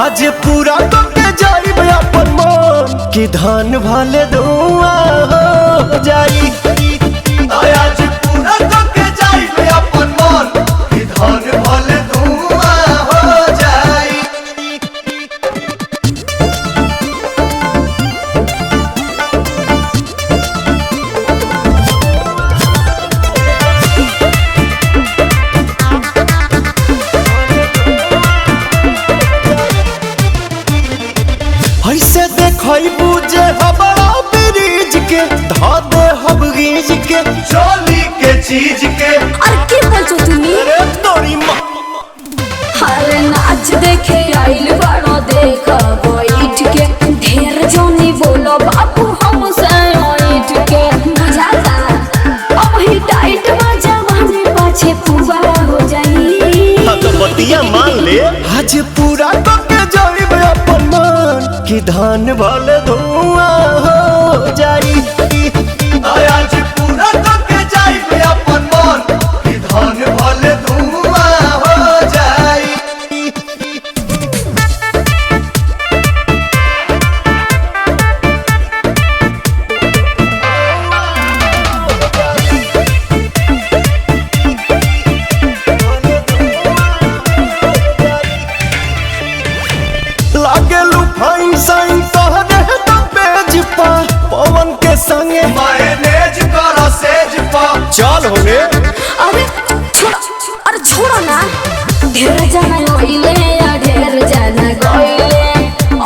आज पूरा करके जाई अपन मन कि धान भले धुआं हो जाई। आज पूरा करके जाई अपन मन कि धान भले धुआं हो जाई। ऐसे देखबू जे हमारा ब्रिज के धा दे हम गीज के चोली के चीज के। अरे की बोलছো তুমি? अरे तोरी माँ अरे नाच देखे आइल बड़ो देखा बैठ के ढेर जोनी बोलो बापू हम से बैठ के मजाता अब ही टाइट मजा हमें पाछे पूरा हो जाई। तो बतिया मान ले आज पूरा करके जाई अपन मन कि धान भले धुआं हो जाई। आज पूरा करके जाई अपन मन कि धान भले धुआं हो जाई। लागेलू फाइन साइन तोहरे तो पेज पा पवन के संगे मैनेज करो सेज पा चल होने। अरे छोड़ो ना ढेर जाना गइले या ढेर जाना गइले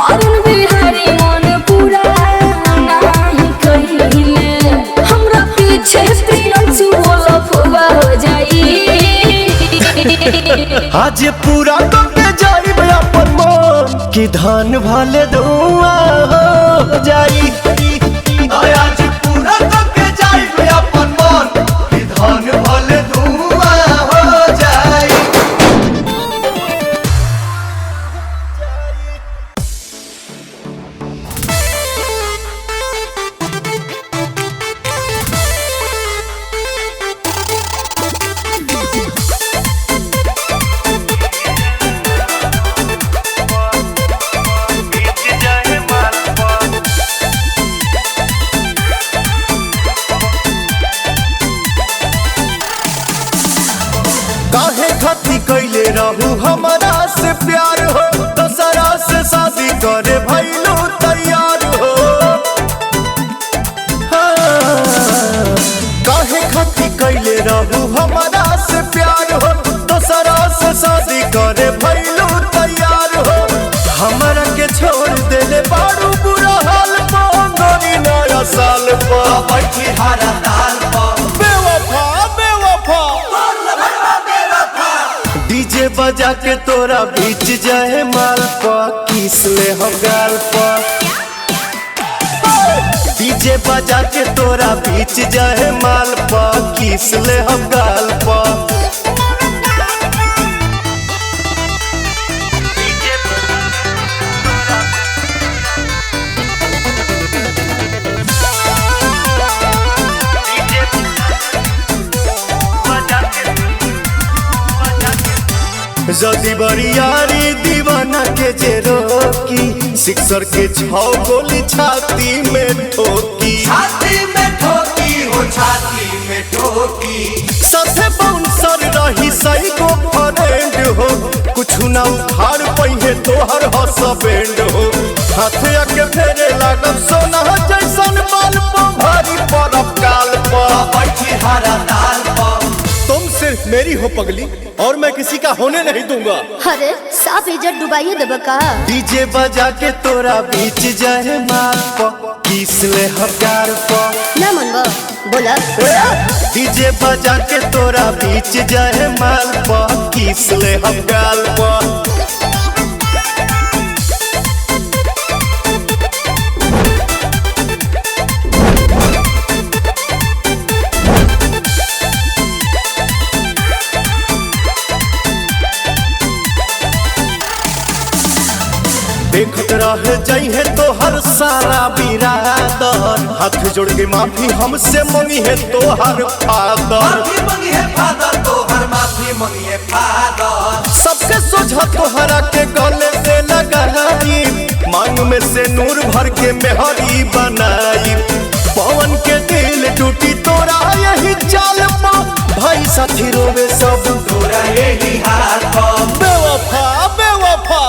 अरुण बिहारी मन पूरा नहीं कहिले हमरा पीछे प्रियंशु बोलो फुबा हो जाई। आज पूरा करके जाई अपन मन कि धान भले धुआं हो जाई। आज पूरा करके जाई अपन मन कि धान भले धुआं हो जाई। काहे खाती कैले रहू हमारा से प्यार हो दशहरा से शादी करे भइलू तैयार हो। हाँ। काहे खाती कैले रहू हमारा से प्यार हो दशहरा से शादी करे भइलू तैयार हो। हमारा के छोड़ देले बारू बुरा हाल गोरी नया साल पर बैठी हरा ताल पर बेवफा बेवफा डीजे बजा के तोरा बीच जाए माल पा किस ले हम गाल पा। डीजे बजा के तोरा बीच जाए माल पा किस ले हम गाल पा। जदी बरियारी दीवाना के जे रोकी सिक्सर के 6 गोली छाती में ठोकी। छाती में ठोकी हो छाती में ठोकी। ससे बाउंसर रही सही को फ्रेंड हो कुछ ना उखाड़ पहिए तोहर हस बैंड हो। हाथे आके फेरे लागब सोना जैसन बाल पर भारी परब काल पर बैठी हरा ताल पर। तुम मेरी हो पगली और मैं किसी का होने नहीं दूंगा। अरे साफ इज्जत डुबाइए देबा का। डीजे बजा के तोरा बीच जाए मार प किस ले हकार प ना मनबो बोला। डीजे बजा के तोरा बीच जाए मार प किस ले हकार प देखत रह जाइए तो हर सारा बिरादर हाथ जोड़ के माफी हमसे मंगी है तो हर फादर सबके सोझा तोहरा के गले से लगाई मांग में से नूर भर के मेहरी बनाई पवन के दिल टूटी तोरा यही चाल पा भाई साथी रोवे सब तोरा यही हाल पा बेवफा बेवफा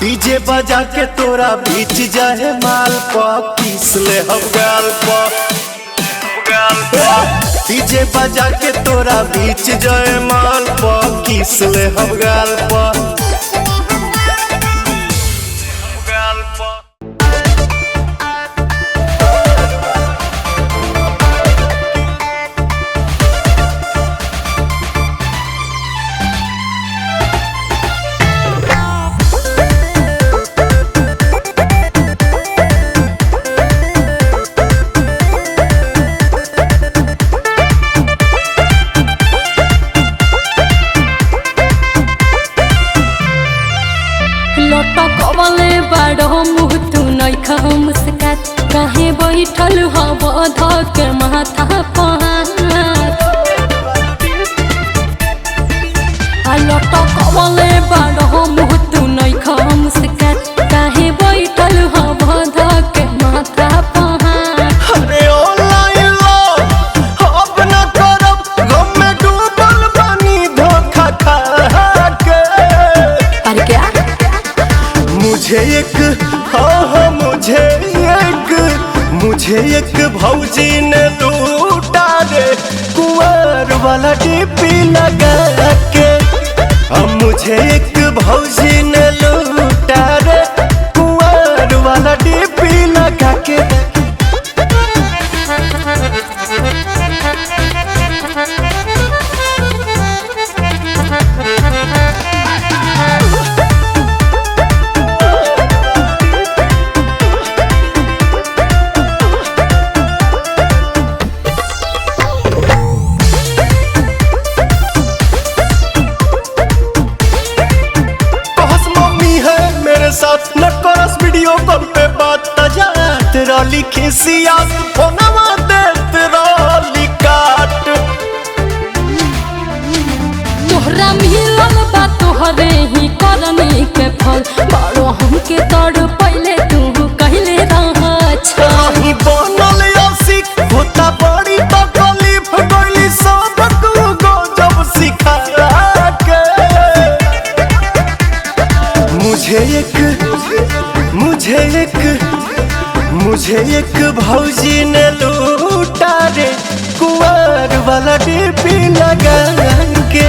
डीजे बजा के तोरा बीच जाए माल पा किस ले हम गाल पा डीजे बजा के तोरा बीच जाए माल पा किस ले हम गाल पा। काहे बैठल हब धक माथा लटकवले बारह मुँह तू नहीं खम सका काहे बैठल हब धक माथा अरे ऑनलाइन अब न करब गम में डूबल बानी धोखा खा के। अरे क्या मुझे एक मुझे एक भौजी ने लूटा रे कुंवर वाला डीपी लगा के। अब मुझे एक भौजी ने लूटा रे कुंवर वाला डीपी लगा के। साथ न करस वीडियो कॉल पे बात तजात रली खिसिया फोनवा देत रली काट। तोहरा मिलल बा तोहरे ही करनी के फल बड़ो हमके तड़ पहले तू कहले रह छही बनल आशिक होता बड़ी तकलीफ गइली सब को जब सिखा के। मुझे एक भौजी ने लूटा रे कुंवर वाला डीपी लगा के।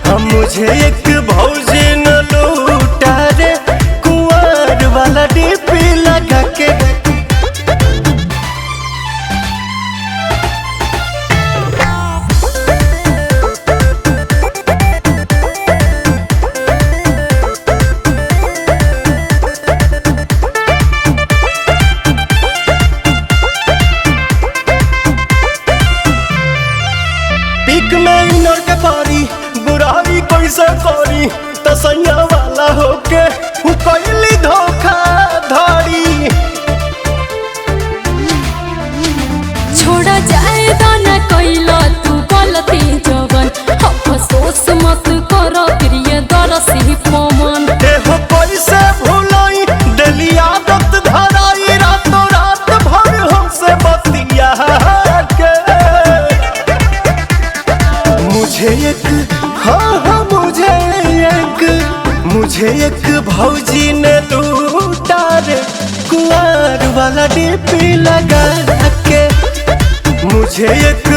हम मुझे एक भौजी ने लूटा रे कुंवर वाला डीपी लगा के। बुराई कैसे करी तसैया वाला होके कैली धोखा धड़ी। छोड़ा जाए दाना कैला तू गलती जवन अफसोस मत कर प्रिय दरसी पवन। देहो कैसे भुलाई दिली आदत धराई रातों रात भर हमसे बतिया के। मुझे एक भौजी ने लूटा रे कुंवर वाला डीपी लगा के। मुझे एक